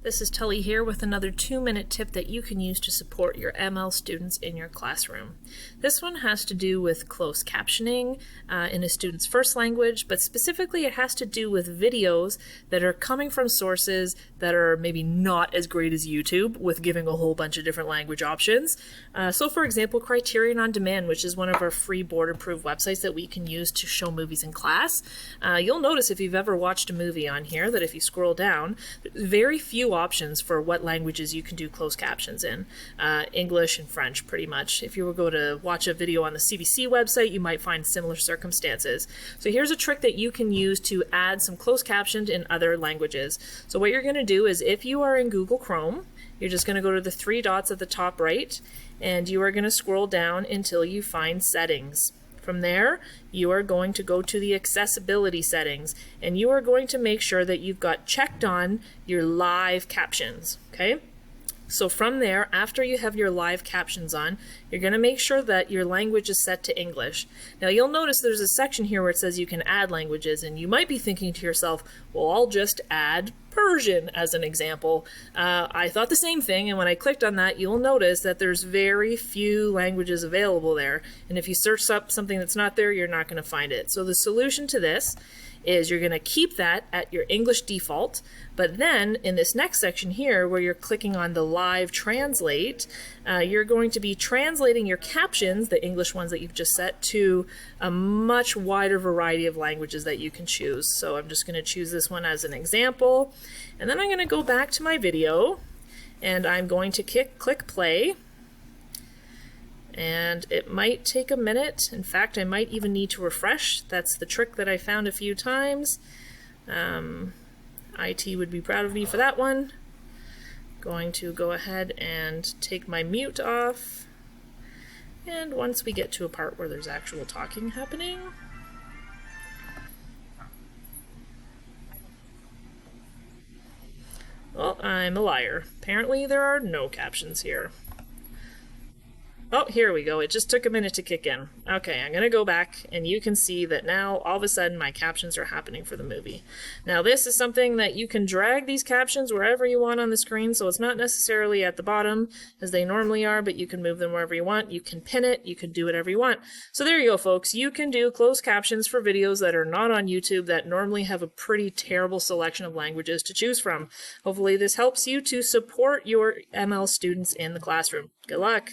This is Tully here with another 2-minute tip that you can use to support your ML students in your classroom. This one has to do with closed captioning in a student's first language, but specifically it has to do with videos that are coming from sources that are maybe not as great as YouTube with giving a whole bunch of different language options. So for example, Criterion On Demand, which is one of our free board-approved websites that we can use to show movies in class. You'll notice if you've ever watched a movie on here that if you scroll down, very few options for what languages you can do closed captions in. English and French, pretty much. If you were to go to watch a video on the CBC website, you might find similar circumstances. So here's a trick that you can use to add some closed captions in other languages. So what you're going to do is, if you are in Google Chrome, you're just going to go to the 3 dots at the top right, and you are going to scroll down until you find Settings. From there, you are going to go to the accessibility settings, and you are going to make sure that you've got checked on your live captions, okay? So from there, after you have your live captions on, you're going to make sure that your language is set to English. Now you'll notice there's a section here where it says you can add languages, and you might be thinking to yourself, well, I'll just add Persian as an example. I thought the same thing, and when I clicked on that, you'll notice that there's very few languages available there, and if you search up something that's not there, you're not going to find it. So the solution to this is you're going to keep that at your English default, but then in this next section here where you're clicking on the live translate, you're going to be translating your captions, the English ones that you've just set, to a much wider variety of languages that you can choose. So I'm just going to choose this one as an example, and then I'm going to go back to my video and I'm going to click play. And it might take a minute. In fact, I might even need to refresh. That's the trick that I found a few times. IT would be proud of me for that one. Going to go ahead and take my mute off. And once we get to a part where there's actual talking happening, well, I'm a liar. Apparently there are no captions here. Oh, here we go. It just took a minute to kick in. Okay, I'm going to go back, and you can see that now all of a sudden my captions are happening for the movie. Now this is something that you can drag these captions wherever you want on the screen, so it's not necessarily at the bottom as they normally are, but you can move them wherever you want. You can pin it. You can do whatever you want. So there you go, folks. You can do closed captions for videos that are not on YouTube that normally have a pretty terrible selection of languages to choose from. Hopefully this helps you to support your ML students in the classroom. Good luck.